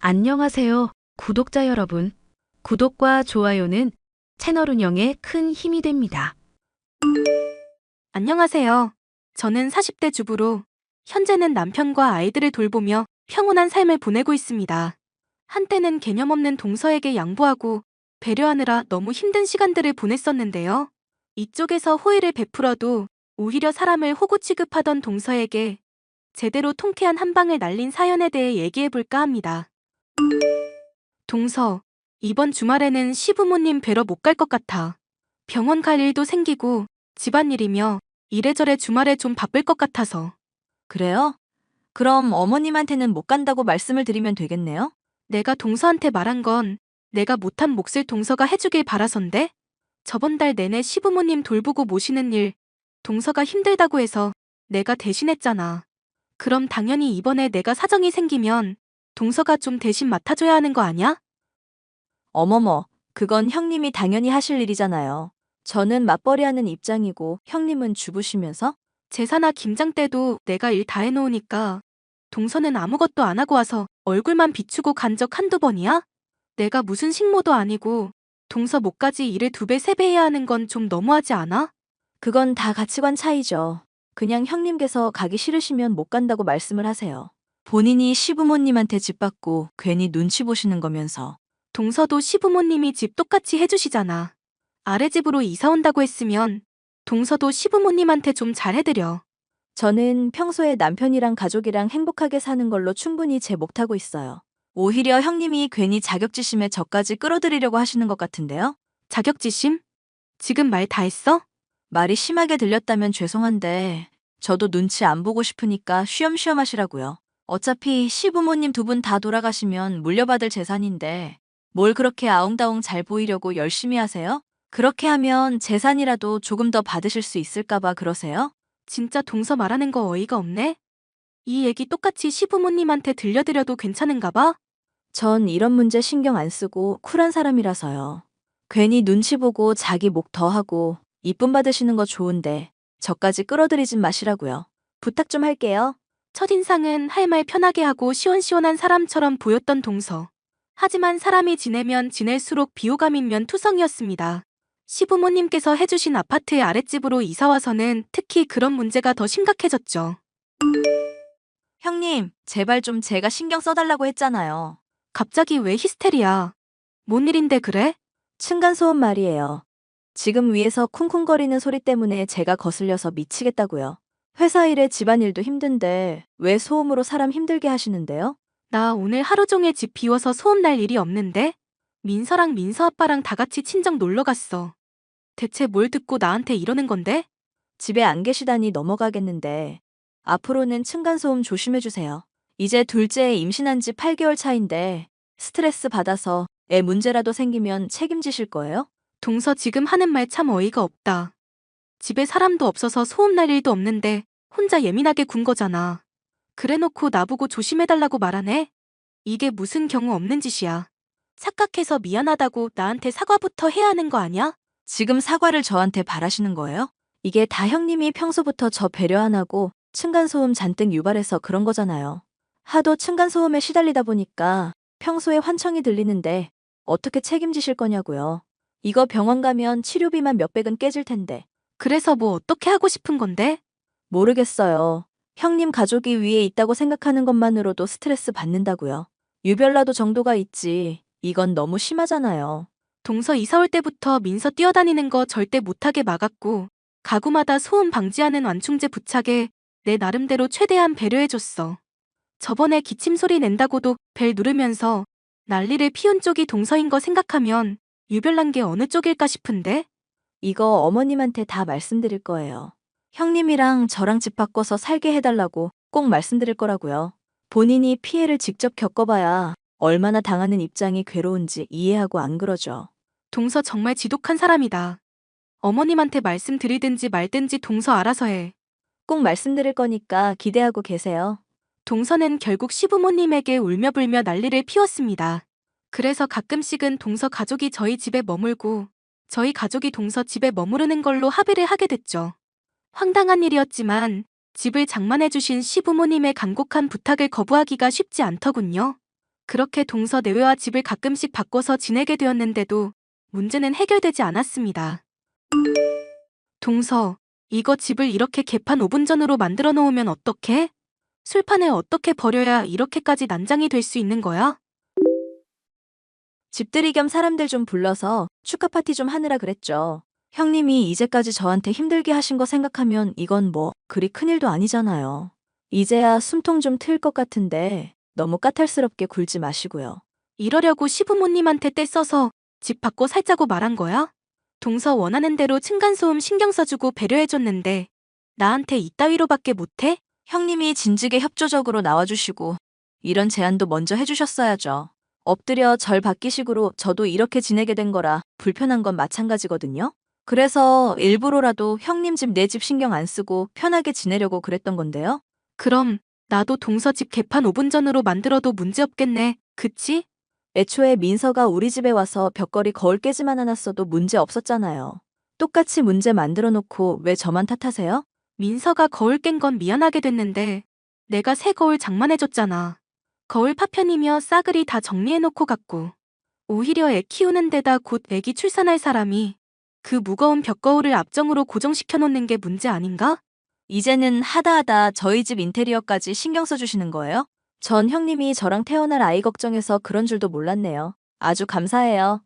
안녕하세요, 구독자 여러분. 구독과 좋아요는 채널 운영에 큰 힘이 됩니다. 안녕하세요. 저는 40대 주부로 현재는 남편과 아이들을 돌보며 평온한 삶을 보내고 있습니다. 한때는 개념 없는 동서에게 양보하고 배려하느라 너무 힘든 시간들을 보냈었는데요. 이쪽에서 호의를 베풀어도 오히려 사람을 호구 취급하던 동서에게 제대로 통쾌한 한 방을 날린 사연에 대해 얘기해볼까 합니다. 동서, 이번 주말에는 시부모님 뵈러 못 갈 것 같아. 병원 갈 일도 생기고 집안일이며 이래저래 주말에 좀 바쁠 것 같아서. 그래요? 그럼 어머님한테는 못 간다고 말씀을 드리면 되겠네요? 내가 동서한테 말한 건 내가 못한 몫을 동서가 해주길 바라선데? 저번 달 내내 시부모님 돌보고 모시는 일, 동서가 힘들다고 해서 내가 대신했잖아. 그럼 당연히 이번에 내가 사정이 생기면 동서가 좀 대신 맡아줘야 하는 거 아냐? 어머머, 그건 형님이 당연히 하실 일이잖아요. 저는 맞벌이하는 입장이고 형님은 주부시면서? 제사나 김장 때도 내가 일 다 해놓으니까 동서는 아무것도 안 하고 와서 얼굴만 비추고 간 적 한두 번이야? 내가 무슨 식모도 아니고 동서 목까지 일을 2배, 3배 해야 하는 건 좀 너무하지 않아? 그건 다 가치관 차이죠. 그냥 형님께서 가기 싫으시면 못 간다고 말씀을 하세요. 본인이 시부모님한테 집 받고 괜히 눈치 보시는 거면서. 동서도 시부모님이 집 똑같이 해주시잖아. 아래 집으로 이사 온다고 했으면 동서도 시부모님한테 좀 잘해드려. 저는 평소에 남편이랑 가족이랑 행복하게 사는 걸로 충분히 제 몫 하고 있어요. 오히려 형님이 괜히 자격지심에 저까지 끌어들이려고 하시는 것 같은데요? 자격지심? 지금 말 다 했어? 말이 심하게 들렸다면 죄송한데 저도 눈치 안 보고 싶으니까 쉬엄쉬엄 하시라고요. 어차피 시부모님 2분 다 돌아가시면 물려받을 재산인데 뭘 그렇게 아웅다웅 잘 보이려고 열심히 하세요? 그렇게 하면 재산이라도 조금 더 받으실 수 있을까봐 그러세요? 진짜 동서 말하는 거 어이가 없네? 이 얘기 똑같이 시부모님한테 들려드려도 괜찮은가 봐? 전 이런 문제 신경 안 쓰고 쿨한 사람이라서요. 괜히 눈치 보고 자기 목 더 하고 이쁨 받으시는 거 좋은데 저까지 끌어들이진 마시라고요. 부탁 좀 할게요. 첫인상은 할 말 편하게 하고 시원시원한 사람처럼 보였던 동서. 하지만 사람이 지내면 지낼수록 비호감인 면투성이었습니다. 시부모님께서 해주신 아파트의 아랫집으로 이사와서는 특히 그런 문제가 더 심각해졌죠. 형님, 제발 좀 제가 신경 써달라고 했잖아요. 갑자기 왜 히스테리야? 뭔 일인데 그래? 층간소음 말이에요. 지금 위에서 쿵쿵거리는 소리 때문에 제가 거슬려서 미치겠다고요. 회사 일에 집안일도 힘든데 왜 소음으로 사람 힘들게 하시는데요? 나 오늘 하루 종일 집 비워서 소음 날 일이 없는데? 민서랑 민서 아빠랑 다 같이 친정 놀러 갔어. 대체 뭘 듣고 나한테 이러는 건데? 집에 안 계시다니 넘어가겠는데 앞으로는 층간소음 조심해주세요. 이제 둘째 임신한 지 8개월 차인데 스트레스 받아서 애 문제라도 생기면 책임지실 거예요? 동서 지금 하는 말 참 어이가 없다. 집에 사람도 없어서 소음 날 일도 없는데 혼자 예민하게 군 거잖아. 그래놓고 나보고 조심해달라고 말하네? 이게 무슨 경우 없는 짓이야. 착각해서 미안하다고 나한테 사과부터 해야 하는 거 아냐? 지금 사과를 저한테 바라시는 거예요? 이게 다 형님이 평소부터 저 배려 안 하고 층간소음 잔뜩 유발해서 그런 거잖아요. 하도 층간소음에 시달리다 보니까 평소에 환청이 들리는데 어떻게 책임지실 거냐고요. 이거 병원 가면 치료비만 몇백은 깨질 텐데. 그래서 뭐 어떻게 하고 싶은 건데? 모르겠어요. 형님 가족이 위에 있다고 생각하는 것만으로도 스트레스 받는다고요. 유별나도 정도가 있지. 이건 너무 심하잖아요. 동서 이사 올 때부터 민서 뛰어다니는 거 절대 못하게 막았고 가구마다 소음 방지하는 완충제 부착에 내 나름대로 최대한 배려해줬어. 저번에 기침 소리 낸다고도 벨 누르면서 난리를 피운 쪽이 동서인 거 생각하면 유별난 게 어느 쪽일까 싶은데? 이거 어머님한테 다 말씀드릴 거예요. 형님이랑 저랑 집 바꿔서 살게 해달라고 꼭 말씀드릴 거라고요. 본인이 피해를 직접 겪어봐야 얼마나 당하는 입장이 괴로운지 이해하고 안 그러죠. 동서 정말 지독한 사람이다. 어머님한테 말씀드리든지 말든지 동서 알아서 해. 꼭 말씀드릴 거니까 기대하고 계세요. 동서는 결국 시부모님에게 울며불며 난리를 피웠습니다. 그래서 가끔씩은 동서 가족이 저희 집에 머물고 저희 가족이 동서 집에 머무르는 걸로 합의를 하게 됐죠. 황당한 일이었지만 집을 장만해주신 시부모님의 간곡한 부탁을 거부하기가 쉽지 않더군요. 그렇게 동서 내외와 집을 가끔씩 바꿔서 지내게 되었는데도 문제는 해결되지 않았습니다. 동서, 이거 집을 이렇게 개판 5분 전으로 만들어 놓으면 어떡해? 술판을 어떻게 버려야 이렇게까지 난장이 될 수 있는 거야? 집들이 겸 사람들 좀 불러서 축하 파티 좀 하느라 그랬죠. 형님이 이제까지 저한테 힘들게 하신 거 생각하면 이건 뭐 그리 큰일도 아니잖아요. 이제야 숨통 좀 트일 것 같은데 너무 까탈스럽게 굴지 마시고요. 이러려고 시부모님한테 떼써서 집 바꿔 살자고 말한 거야? 동서 원하는 대로 층간소음 신경 써주고 배려해줬는데 나한테 이따위로밖에 못해? 형님이 진즉에 협조적으로 나와주시고 이런 제안도 먼저 해주셨어야죠. 엎드려 절 받기식으로 저도 이렇게 지내게 된 거라 불편한 건 마찬가지거든요. 그래서 일부러라도 형님 집 내 집 신경 안 쓰고 편하게 지내려고 그랬던 건데요. 그럼 나도 동서 집 개판 5분 전으로 만들어도 문제없겠네. 그치? 애초에 민서가 우리 집에 와서 벽걸이 거울 깨지만 않았어도 문제 없었잖아요. 똑같이 문제 만들어 놓고 왜 저만 탓하세요? 민서가 거울 깬 건 미안하게 됐는데 내가 새 거울 장만해줬잖아. 거울 파편이며 싸그리 다 정리해놓고 갔고 오히려 애 키우는 데다 곧 애기 출산할 사람이 그 무거운 벽거울을 앞정으로 고정시켜놓는 게 문제 아닌가? 이제는 하다하다 저희 집 인테리어까지 신경 써주시는 거예요? 전 형님이 저랑 태어날 아이 걱정해서 그런 줄도 몰랐네요. 아주 감사해요.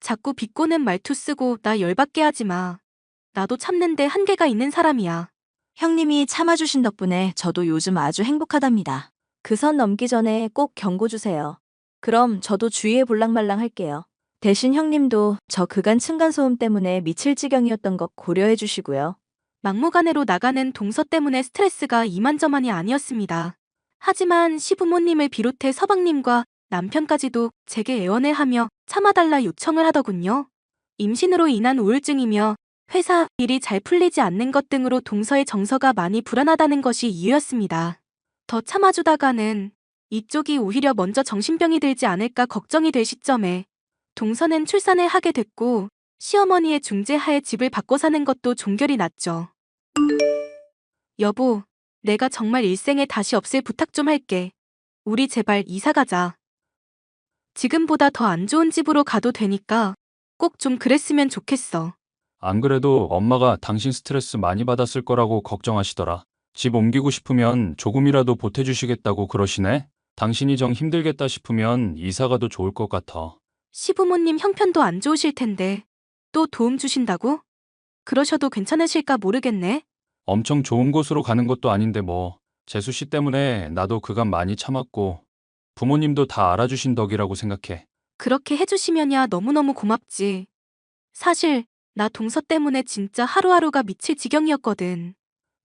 자꾸 비꼬는 말투 쓰고 나 열받게 하지 마. 나도 참는데 한계가 있는 사람이야. 형님이 참아주신 덕분에 저도 요즘 아주 행복하답니다. 그 선 넘기 전에 꼭 경고 주세요. 그럼 저도 주의해 볼랑말랑 할게요. 대신 형님도 저 그간 층간소음 때문에 미칠 지경이었던 것 고려해 주시고요. 막무가내로 나가는 동서 때문에 스트레스가 이만저만이 아니었습니다. 하지만 시부모님을 비롯해 서방님과 남편까지도 제게 애원을 하며 참아달라 요청을 하더군요. 임신으로 인한 우울증이며 회사 일이 잘 풀리지 않는 것 등으로 동서의 정서가 많이 불안하다는 것이 이유였습니다. 더 참아주다가는 이쪽이 오히려 먼저 정신병이 들지 않을까 걱정이 될 시점에 동서는 출산을 하게 됐고 시어머니의 중재하에 집을 바꿔 사는 것도 종결이 났죠. 여보, 내가 정말 일생에 다시 없을 부탁 좀 할게. 우리 제발 이사 가자. 지금보다 더 안 좋은 집으로 가도 되니까 꼭 좀 그랬으면 좋겠어. 안 그래도 엄마가 당신 스트레스 많이 받았을 거라고 걱정하시더라. 집 옮기고 싶으면 조금이라도 보태주시겠다고 그러시네? 당신이 정 힘들겠다 싶으면 이사 가도 좋을 것 같아. 시부모님 형편도 안 좋으실 텐데 또 도움 주신다고? 그러셔도 괜찮으실까 모르겠네. 엄청 좋은 곳으로 가는 것도 아닌데 뭐. 재수 씨 때문에 나도 그간 많이 참았고 부모님도 다 알아주신 덕이라고 생각해. 그렇게 해주시면야 너무너무 고맙지. 사실 나 동서 때문에 진짜 하루하루가 미칠 지경이었거든.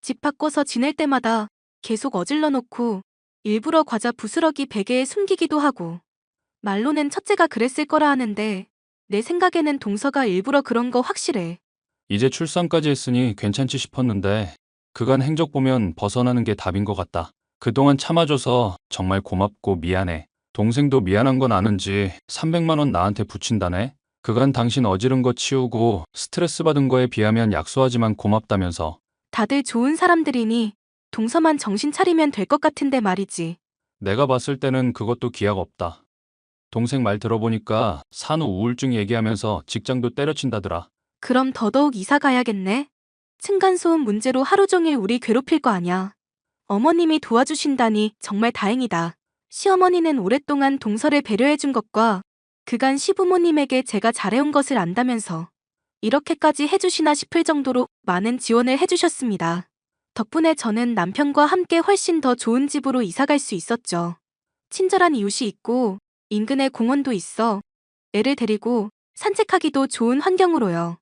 집 바꿔서 지낼 때마다 계속 어질러 놓고 일부러 과자 부스러기 베개에 숨기기도 하고. 말로는 첫째가 그랬을 거라 하는데 내 생각에는 동서가 일부러 그런 거 확실해. 이제 출산까지 했으니 괜찮지 싶었는데 그간 행적 보면 벗어나는 게 답인 것 같다. 그동안 참아줘서 정말 고맙고 미안해. 동생도 미안한 건 아는지 300만 원 나한테 붙인다네. 그간 당신 어지른 거 치우고 스트레스 받은 거에 비하면 약소하지만 고맙다면서. 다들 좋은 사람들이니 동서만 정신 차리면 될 것 같은데 말이지. 내가 봤을 때는 그것도 기약 없다. 동생 말 들어보니까 산후 우울증 얘기하면서 직장도 때려친다더라. 그럼 더더욱 이사 가야겠네. 층간소음 문제로 하루 종일 우리 괴롭힐 거 아냐. 어머님이 도와주신다니 정말 다행이다. 시어머니는 오랫동안 동서를 배려해준 것과 그간 시부모님에게 제가 잘해온 것을 안다면서 이렇게까지 해주시나 싶을 정도로 많은 지원을 해주셨습니다. 덕분에 저는 남편과 함께 훨씬 더 좋은 집으로 이사갈 수 있었죠. 친절한 이웃이 있고 인근에 공원도 있어 애를 데리고 산책하기도 좋은 환경으로요.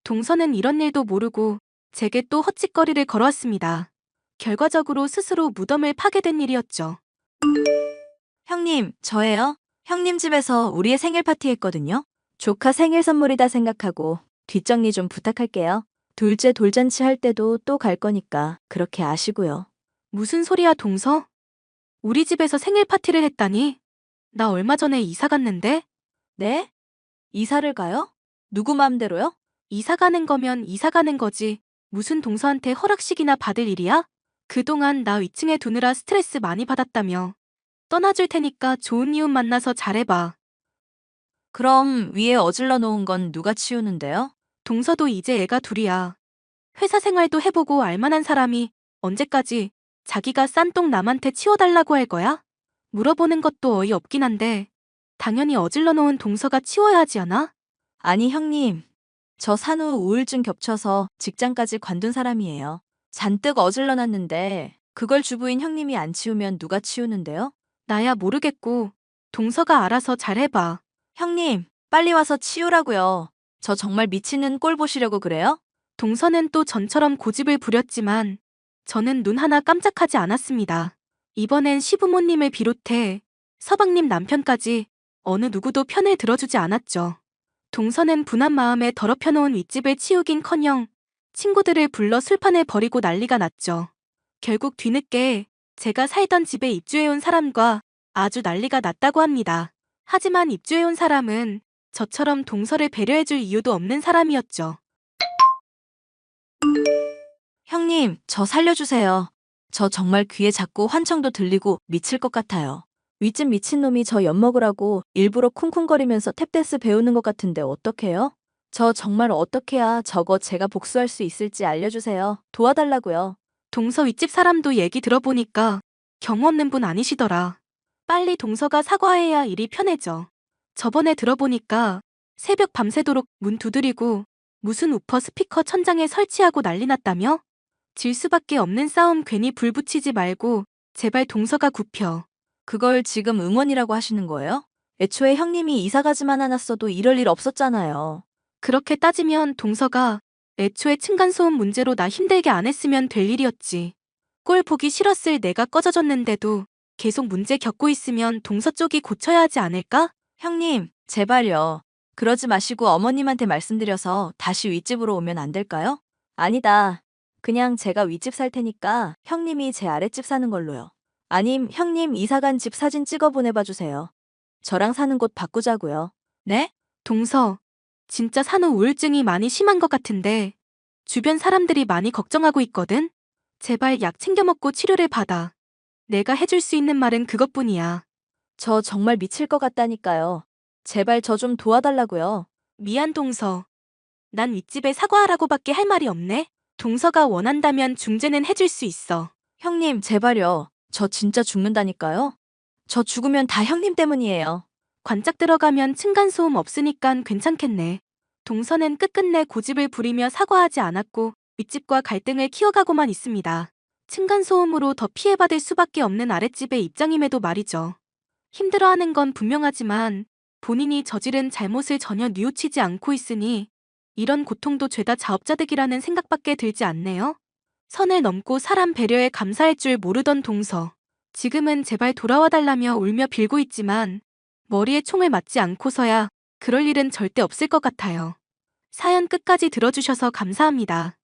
동서는 이런 일도 모르고 제게 또 헛짓거리를 걸어왔습니다. 결과적으로 스스로 무덤을 파게 된 일이었죠. 형님, 저예요. 형님 집에서 우리의 생일 파티 했거든요. 조카 생일 선물이다 생각하고 뒷정리 좀 부탁할게요. 둘째 돌잔치 할 때도 또 갈 거니까 그렇게 아시고요. 무슨 소리야, 동서? 우리 집에서 생일 파티를 했다니? 나 얼마 전에 이사 갔는데? 네? 이사를 가요? 누구 마음대로요? 이사 가는 거면 이사 가는 거지. 무슨 동서한테 허락식이나 받을 일이야? 그동안 나 위층에 두느라 스트레스 많이 받았다며. 떠나줄 테니까 좋은 이웃 만나서 잘해봐. 그럼 위에 어질러 놓은 건 누가 치우는데요? 동서도 이제 애가 둘이야. 회사 생활도 해보고 알만한 사람이 언제까지 자기가 싼 똥 남한테 치워달라고 할 거야? 물어보는 것도 어이없긴 한데 당연히 어질러 놓은 동서가 치워야 하지 않아? 아니, 형님. 저 산후 우울증 겹쳐서 직장까지 관둔 사람이에요. 잔뜩 어질러 놨는데 그걸 주부인 형님이 안 치우면 누가 치우는데요? 나야 모르겠고 동서가 알아서 잘해봐. 형님, 빨리 와서 치우라고요. 저 정말 미치는 꼴 보시려고 그래요? 동서는 또 전처럼 고집을 부렸지만 저는 눈 하나 깜짝하지 않았습니다. 이번엔 시부모님을 비롯해 서방님 남편까지 어느 누구도 편을 들어주지 않았죠. 동서는 분한 마음에 더럽혀놓은 윗집을 치우긴커녕 친구들을 불러 술판에 버리고 난리가 났죠. 결국 뒤늦게 제가 살던 집에 입주해온 사람과 아주 난리가 났다고 합니다. 하지만 입주해온 사람은 저처럼 동서를 배려해줄 이유도 없는 사람이었죠. 형님, 저 살려주세요. 저 정말 귀에 자꾸 환청도 들리고 미칠 것 같아요. 윗집 미친놈이 저 엿먹으라고 일부러 쿵쿵거리면서 탭댄스 배우는 것 같은데 어떡해요? 저 정말 어떡해야 저거 제가 복수할 수 있을지 알려주세요. 도와달라고요. 동서 윗집 사람도 얘기 들어보니까 경우 없는 분 아니시더라. 빨리 동서가 사과해야 일이 편해져. 저번에 들어보니까 새벽 밤새도록 문 두드리고 무슨 우퍼 스피커 천장에 설치하고 난리 났다며? 질 수밖에 없는 싸움 괜히 불 붙이지 말고 제발 동서가 굽혀. 그걸 지금 응원이라고 하시는 거예요? 애초에 형님이 이사가지만 않았어도 이럴 일 없었잖아요. 그렇게 따지면 동서가 애초에 층간소음 문제로 나 힘들게 안 했으면 될 일이었지. 꼴 보기 싫었을 내가 꺼져줬는데도 계속 문제 겪고 있으면 동서 쪽이 고쳐야 하지 않을까? 형님, 제발요. 그러지 마시고 어머님한테 말씀드려서 다시 윗집으로 오면 안 될까요? 아니다. 그냥 제가 윗집 살 테니까 형님이 제 아랫집 사는 걸로요. 아님 형님 이사간 집 사진 찍어 보내봐 주세요. 저랑 사는 곳 바꾸자고요. 네? 동서, 진짜 산후 우울증이 많이 심한 것 같은데 주변 사람들이 많이 걱정하고 있거든? 제발 약 챙겨 먹고 치료를 받아. 내가 해줄 수 있는 말은 그것뿐이야. 저 정말 미칠 것 같다니까요. 제발 저 좀 도와달라고요. 미안 동서. 난 윗집에 사과하라고밖에 할 말이 없네. 동서가 원한다면 중재는 해줄 수 있어. 형님, 제발요. 저 진짜 죽는다니까요. 저 죽으면 다 형님 때문이에요. 관짝 들어가면 층간소음 없으니깐 괜찮겠네. 동서는 끝끝내 고집을 부리며 사과하지 않았고 윗집과 갈등을 키워가고만 있습니다. 층간소음으로 더 피해받을 수밖에 없는 아랫집의 입장임에도 말이죠. 힘들어하는 건 분명하지만 본인이 저지른 잘못을 전혀 뉘우치지 않고 있으니 이런 고통도 죄다 자업자득이라는 생각밖에 들지 않네요. 선을 넘고 사람 배려에 감사할 줄 모르던 동서. 지금은 제발 돌아와 달라며 울며 빌고 있지만 머리에 총을 맞지 않고서야 그럴 일은 절대 없을 것 같아요. 사연 끝까지 들어주셔서 감사합니다.